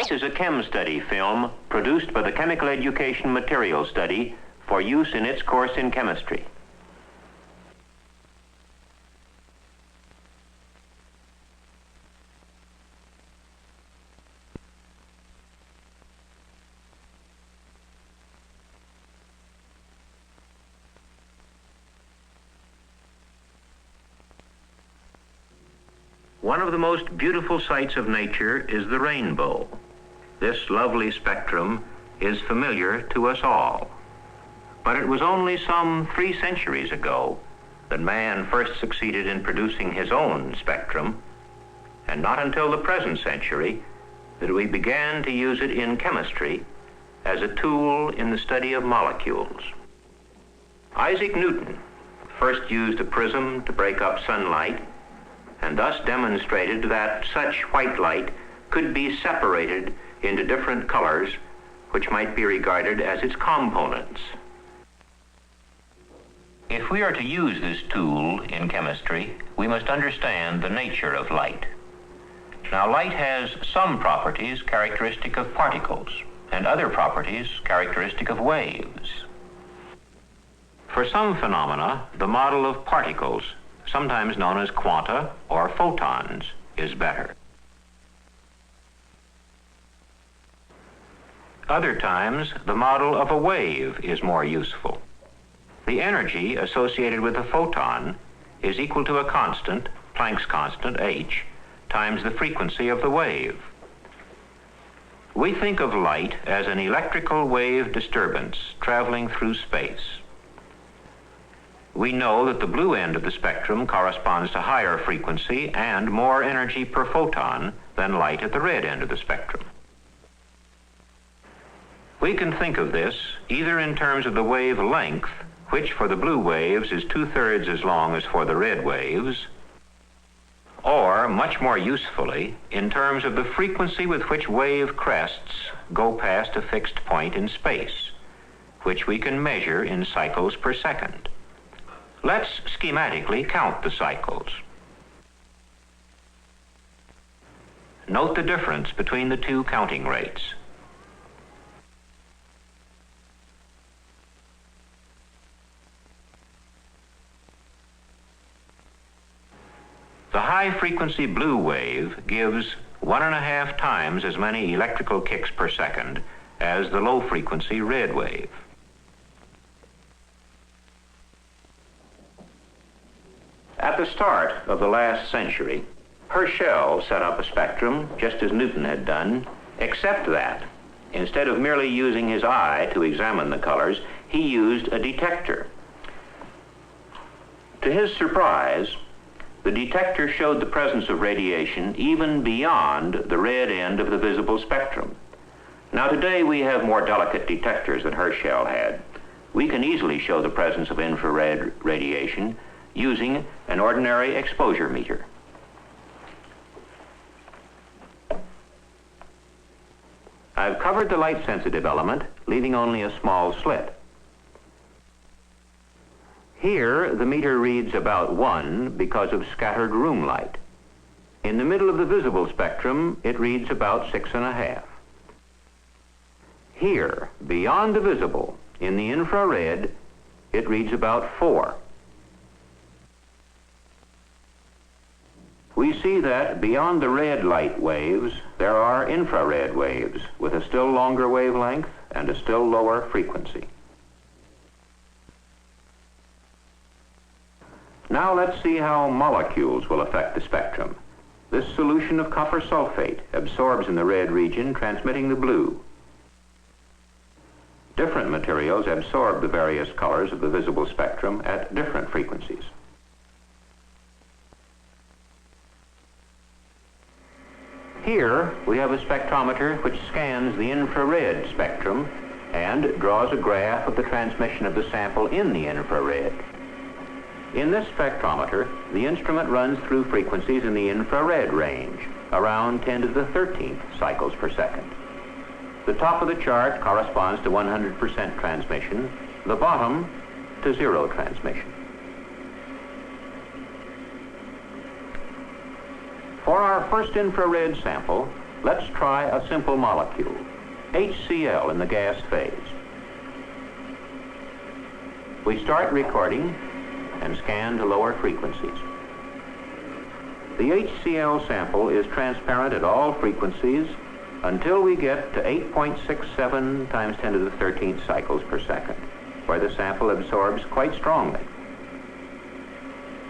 This is a CHEM Study film produced by the Chemical Education Material Study for use in its course in chemistry. One of the most beautiful sights of nature is the rainbow. This lovely spectrum is familiar to us all. But it was only some 3 centuries ago that man first succeeded in producing his own spectrum, and not until the present century that we began to use it in chemistry as a tool in the study of molecules. Isaac Newton first used a prism to break up sunlight, and thus demonstrated that such white light could be separated into different colors which might be regarded as its components. If we are to use this tool in chemistry, we must understand the nature of light. Now, light has some properties characteristic of particles, and other properties characteristic of waves. For some phenomena, the model of particles, sometimes known as quanta or photons, is better. Other times, the model of a wave is more useful. The energy associated with a photon is equal to a constant, Planck's constant, h, times the frequency of the wave. We think of light as an electrical wave disturbance traveling through space. We know that the blue end of the spectrum corresponds to higher frequency and more energy per photon than light at the red end of the spectrum. We can think of this either in terms of the wavelength, which for the blue waves is 2/3 as long as for the red waves, or, much more usefully, in terms of the frequency with which wave crests go past a fixed point in space, which we can measure in cycles per second. Let's schematically count the cycles. Note the difference between the 2 counting rates. The high-frequency blue wave gives 1.5 times as many electrical kicks per second as the low-frequency red wave. At the start of the last century, Herschel set up a spectrum just as Newton had done, except that instead of merely using his eye to examine the colors, he used a detector. To his surprise, the detector showed the presence of radiation even beyond the red end of the visible spectrum. Now, today we have more delicate detectors than Herschel had. We can easily show the presence of infrared radiation using an ordinary exposure meter. I've covered the light-sensitive element, leaving only a small slit. Here, the meter reads about 1 because of scattered room light. In the middle of the visible spectrum, it reads about 6.5. Here, beyond the visible, in the infrared, it reads about 4. We see that beyond the red light waves, there are infrared waves with a still longer wavelength and a still lower frequency. Now let's see how molecules will affect the spectrum. This solution of copper sulfate absorbs in the red region, transmitting the blue. Different materials absorb the various colors of the visible spectrum at different frequencies. Here, we have a spectrometer which scans the infrared spectrum and draws a graph of the transmission of the sample in the infrared. In this spectrometer, the instrument runs through frequencies in the infrared range, around 10 to the 13th cycles per second. The top of the chart corresponds to 100% transmission, the bottom to 0 transmission. For our first infrared sample, Let's try a simple molecule, HCl in the gas phase. We start recording and scan to lower frequencies. The HCl sample is transparent at all frequencies until we get to 8.67 times 10 to the 13th cycles per second, where the sample absorbs quite strongly.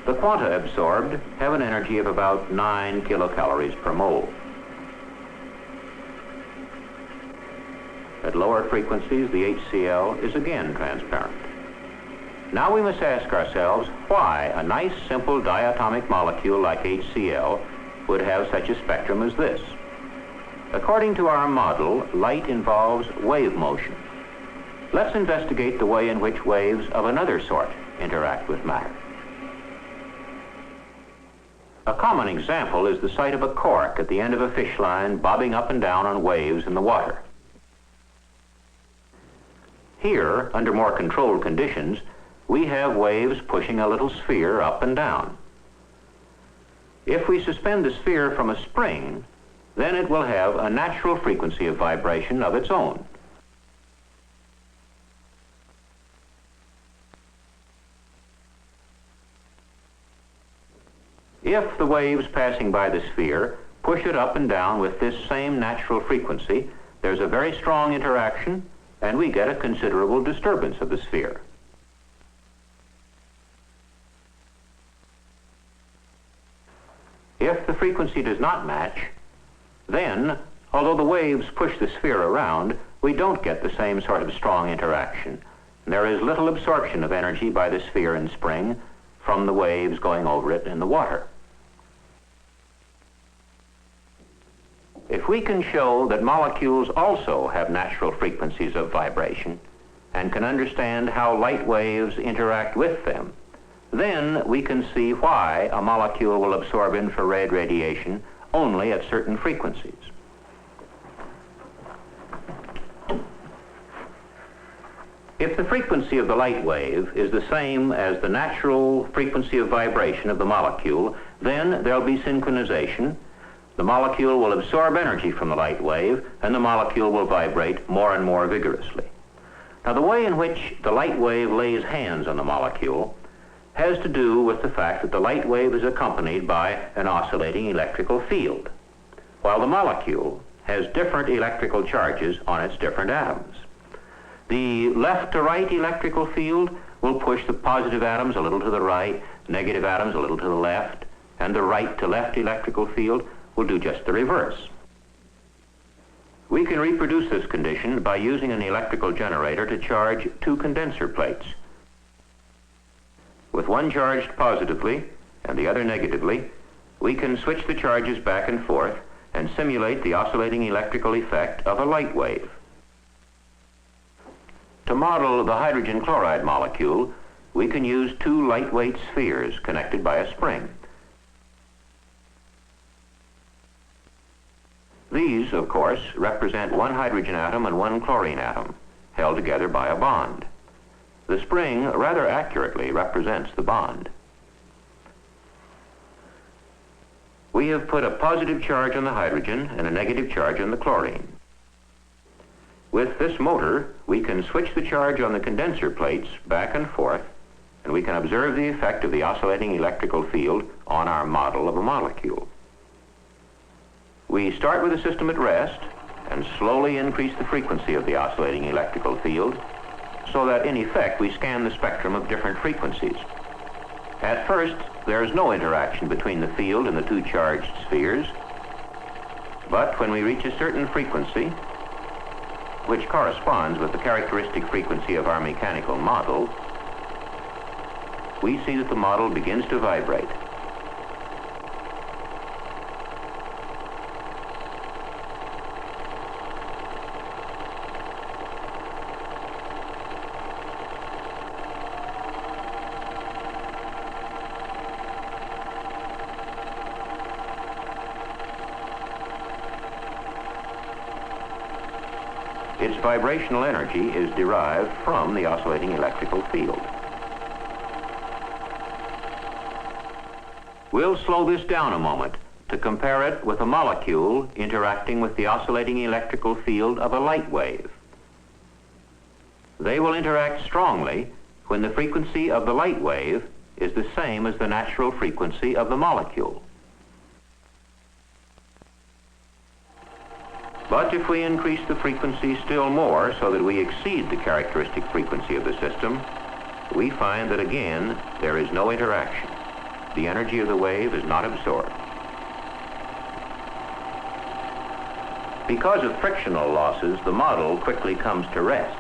The quanta absorbed have an energy of about 9 kilocalories per mole. At lower frequencies, the HCl is again transparent. Now we must ask ourselves why a nice simple diatomic molecule like HCl would have such a spectrum as this. According to our model, light involves wave motion. Let's investigate the way in which waves of another sort interact with matter. A common example is the sight of a cork at the end of a fish line bobbing up and down on waves in the water. Here, under more controlled conditions, we have waves pushing a little sphere up and down. If we suspend the sphere from a spring, then it will have a natural frequency of vibration of its own. If the waves passing by the sphere push it up and down with this same natural frequency, there's a very strong interaction, and we get a considerable disturbance of the sphere. If the frequency does not match, then, although the waves push the sphere around, we don't get the same sort of strong interaction. There is little absorption of energy by the sphere and spring from the waves going over it in the water. If we can show that molecules also have natural frequencies of vibration and can understand how light waves interact with them, then we can see why a molecule will absorb infrared radiation only at certain frequencies. If the frequency of the light wave is the same as the natural frequency of vibration of the molecule, then there'll be synchronization. The molecule will absorb energy from the light wave, and the molecule will vibrate more and more vigorously. Now, the way in which the light wave lays hands on the molecule has to do with the fact that the light wave is accompanied by an oscillating electrical field, while the molecule has different electrical charges on its different atoms. The left to right electrical field will push the positive atoms a little to the right, negative atoms a little to the left, and the right to left electrical field will do just the reverse. We can reproduce this condition by using an electrical generator to charge two condenser plates. With one charged positively and the other negatively, we can switch the charges back and forth and simulate the oscillating electrical effect of a light wave. To model the hydrogen chloride molecule, we can use two lightweight spheres connected by a spring. These, of course, represent one hydrogen atom and one chlorine atom, held together by a bond. The spring rather accurately represents the bond. We have put a positive charge on the hydrogen and a negative charge on the chlorine. With this motor, we can switch the charge on the condenser plates back and forth, and we can observe the effect of the oscillating electrical field on our model of a molecule. We start with the system at rest and slowly increase the frequency of the oscillating electrical field so that in effect we scan the spectrum of different frequencies. At first, there is no interaction between the field and the two charged spheres, but when we reach a certain frequency, which corresponds with the characteristic frequency of our mechanical model, we see that the model begins to vibrate. Its vibrational energy is derived from the oscillating electrical field. We'll slow this down a moment to compare it with a molecule interacting with the oscillating electrical field of a light wave. They will interact strongly when the frequency of the light wave is the same as the natural frequency of the molecule. But if we increase the frequency still more so that we exceed the characteristic frequency of the system, we find that again there is no interaction. The energy of the wave is not absorbed. Because of frictional losses, the model quickly comes to rest.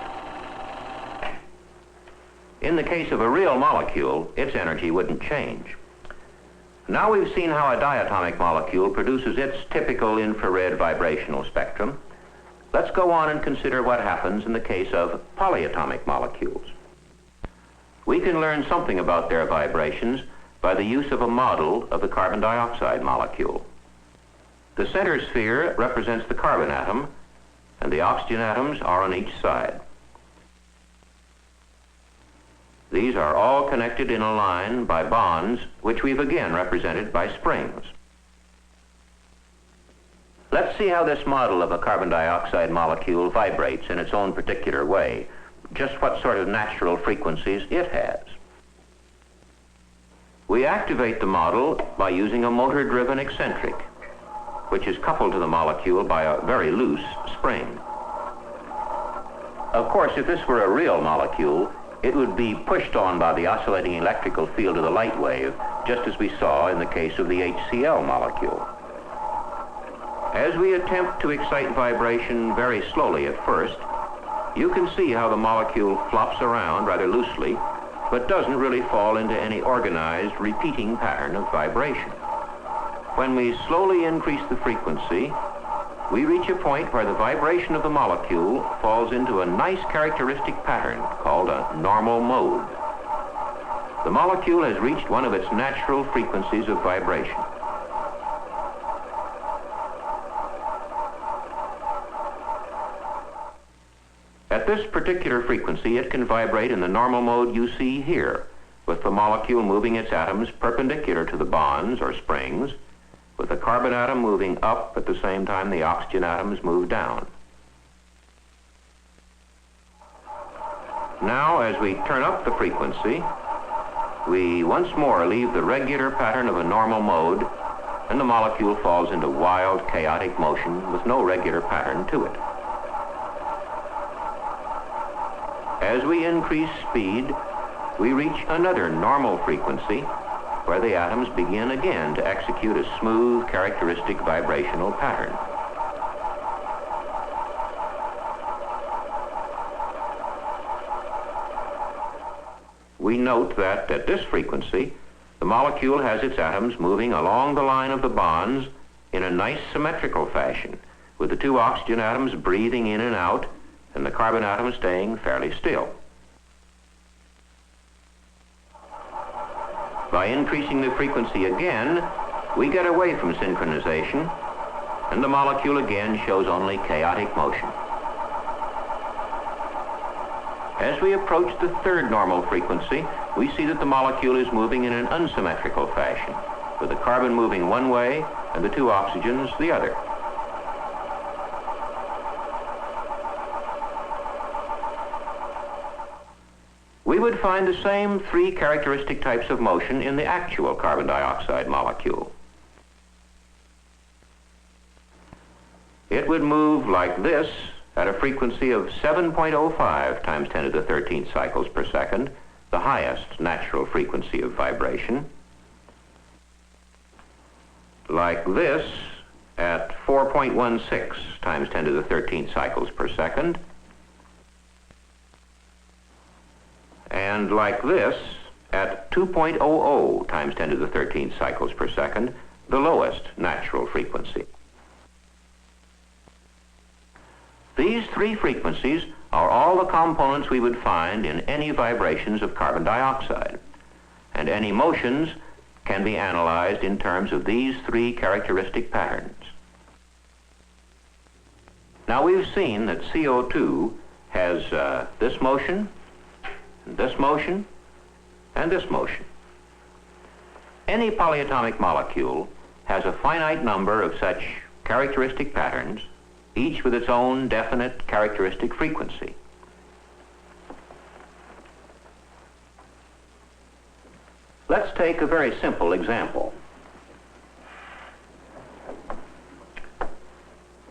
In the case of a real molecule, its energy wouldn't change. Now we've seen how a diatomic molecule produces its typical infrared vibrational spectrum. Let's go on and consider what happens in the case of polyatomic molecules. We can learn something about their vibrations by the use of a model of the carbon dioxide molecule. The center sphere represents the carbon atom, and the oxygen atoms are on each side. These are all connected in a line by bonds, which we've again represented by springs. Let's see how this model of a carbon dioxide molecule vibrates in its own particular way, just what sort of natural frequencies it has. We activate the model by using a motor-driven eccentric, which is coupled to the molecule by a very loose spring. Of course, if this were a real molecule, it would be pushed on by the oscillating electrical field of the light wave, just as we saw in the case of the HCl molecule. As we attempt to excite vibration very slowly at first, you can see how the molecule flops around rather loosely, but doesn't really fall into any organized, repeating pattern of vibration. When we slowly increase the frequency, we reach a point where the vibration of the molecule falls into a nice characteristic pattern called a normal mode. The molecule has reached one of its natural frequencies of vibration. At this particular frequency, it can vibrate in the normal mode you see here, with the molecule moving its atoms perpendicular to the bonds or springs, with the carbon atom moving up at the same time the oxygen atoms move down. Now, as we turn up the frequency, we once more leave the regular pattern of a normal mode, and the molecule falls into wild, chaotic motion with no regular pattern to it. As we increase speed, we reach another normal frequency where the atoms begin again to execute a smooth, characteristic vibrational pattern. We note that at this frequency, the molecule has its atoms moving along the line of the bonds in a nice symmetrical fashion, with the two oxygen atoms breathing in and out, and the carbon atom staying fairly still. By increasing the frequency again, we get away from synchronization, and the molecule again shows only chaotic motion. As we approach the third normal frequency, we see that the molecule is moving in an unsymmetrical fashion, with the carbon moving one way and the two oxygens the other. We would find the same three characteristic types of motion in the actual carbon dioxide molecule. It would move like this at a frequency of 7.05 times 10 to the 13th cycles per second, the highest natural frequency of vibration. Like this at 4.16 times 10 to the 13th cycles per second. And like this at 2.00 times 10 to the 13th cycles per second, the lowest natural frequency. These three frequencies are all the components we would find in any vibrations of carbon dioxide, and any motions can be analyzed in terms of these three characteristic patterns. Now we've seen that CO2 has this motion, this motion, and this motion. Any polyatomic molecule has a finite number of such characteristic patterns, each with its own definite characteristic frequency. Let's take a very simple example.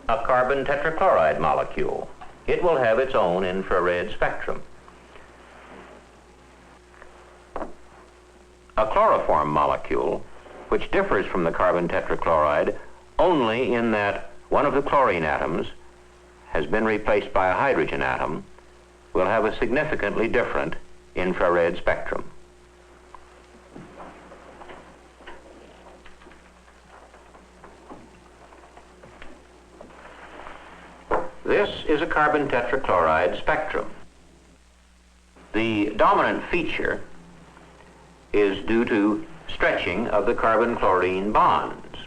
A carbon tetrachloride molecule. It will have its own infrared spectrum. A chloroform molecule, which differs from the carbon tetrachloride only in that one of the chlorine atoms has been replaced by a hydrogen atom, will have a significantly different infrared spectrum. This is a carbon tetrachloride spectrum. The dominant feature is due to stretching of the carbon-chlorine bonds.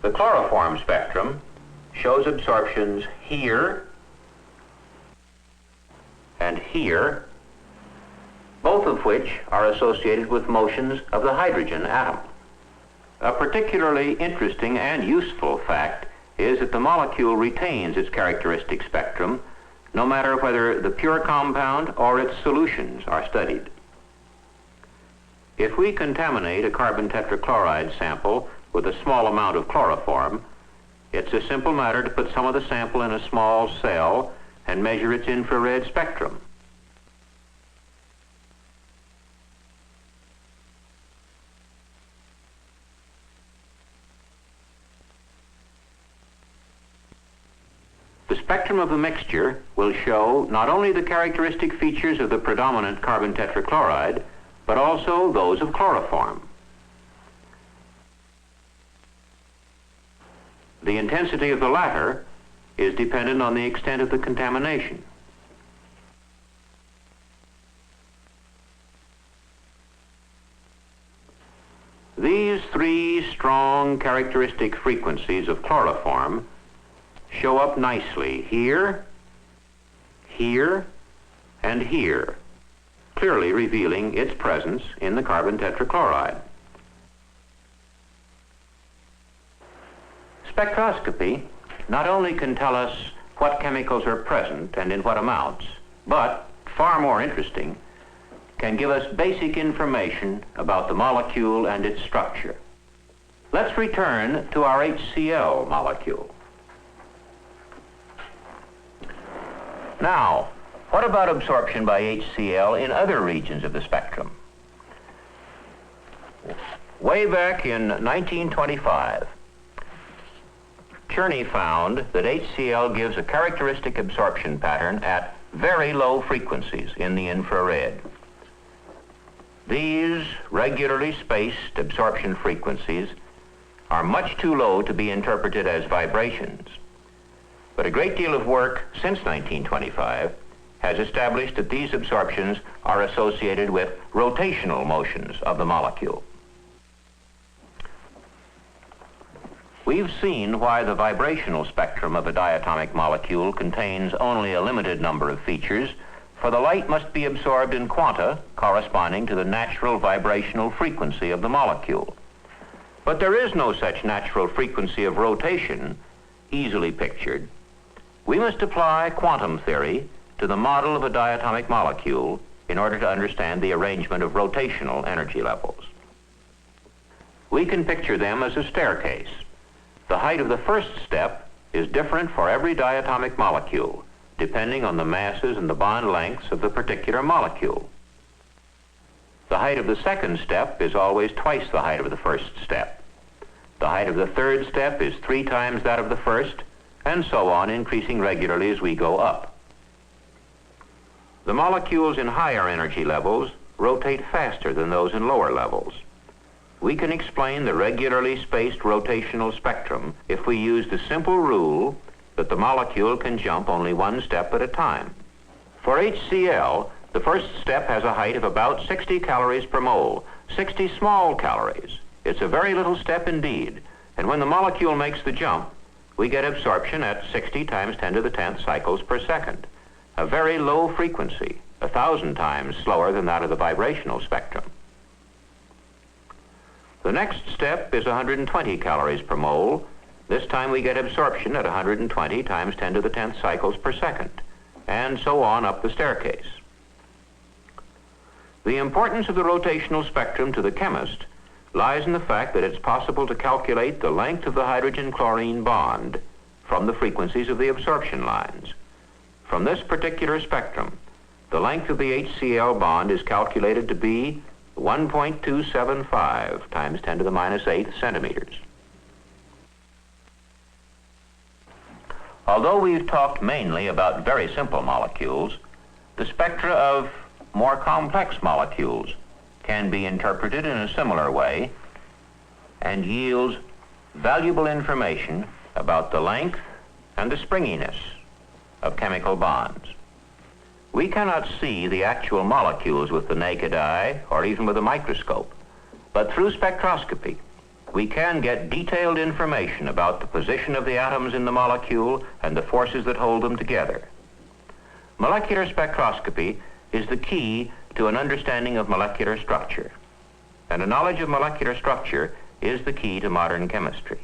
The chloroform spectrum shows absorptions here and here, both of which are associated with motions of the hydrogen atom. A particularly interesting and useful fact is that the molecule retains its characteristic spectrum no matter whether the pure compound or its solutions are studied. If we contaminate a carbon tetrachloride sample with a small amount of chloroform, it's a simple matter to put some of the sample in a small cell and measure its infrared spectrum. The spectrum of the mixture will show not only the characteristic features of the predominant carbon tetrachloride, but also those of chloroform. The intensity of the latter is dependent on the extent of the contamination. These three strong characteristic frequencies of chloroform show up nicely here, here, and here, clearly revealing its presence in the carbon tetrachloride. Spectroscopy not only can tell us what chemicals are present and in what amounts, but, far more interesting, can give us basic information about the molecule and its structure. Let's return to our HCl molecule. Now, what about absorption by HCl in other regions of the spectrum? Way back in 1925, Cherney found that HCl gives a characteristic absorption pattern at very low frequencies in the infrared. These regularly spaced absorption frequencies are much too low to be interpreted as vibrations. But a great deal of work since 1925 has established that these absorptions are associated with rotational motions of the molecule. We've seen why the vibrational spectrum of a diatomic molecule contains only a limited number of features, for the light must be absorbed in quanta corresponding to the natural vibrational frequency of the molecule. But there is no such natural frequency of rotation easily pictured. We must apply quantum theory to the model of a diatomic molecule in order to understand the arrangement of rotational energy levels. We can picture them as a staircase. The height of the first step is different for every diatomic molecule, depending on the masses and the bond lengths of the particular molecule. The height of the second step is always twice the height of the first step. The height of the third step is 3 times that of the first, and so on, increasing regularly as we go up. The molecules in higher energy levels rotate faster than those in lower levels. We can explain the regularly spaced rotational spectrum if we use the simple rule that the molecule can jump only 1 step at a time. For HCl, the first step has a height of about 60 calories per mole, 60 small calories. It's a very little step indeed, and when the molecule makes the jump, we get absorption at 60 times 10 to the 10th cycles per second, a very low frequency, 1,000 times slower than that of the vibrational spectrum. The next step is 120 calories per mole. This time we get absorption at 120 times 10 to the 10th cycles per second, and so on up the staircase. The importance of the rotational spectrum to the chemist lies in the fact that it's possible to calculate the length of the hydrogen-chlorine bond from the frequencies of the absorption lines. From this particular spectrum, the length of the HCl bond is calculated to be 1.275 times 10 to the minus 8th centimeters. Although we've talked mainly about very simple molecules, the spectra of more complex molecules can be interpreted in a similar way and yields valuable information about the length and the springiness of chemical bonds. We cannot see the actual molecules with the naked eye or even with a microscope, but through spectroscopy, we can get detailed information about the position of the atoms in the molecule and the forces that hold them together. Molecular spectroscopy is the key to an understanding of molecular structure, and a knowledge of molecular structure is the key to modern chemistry.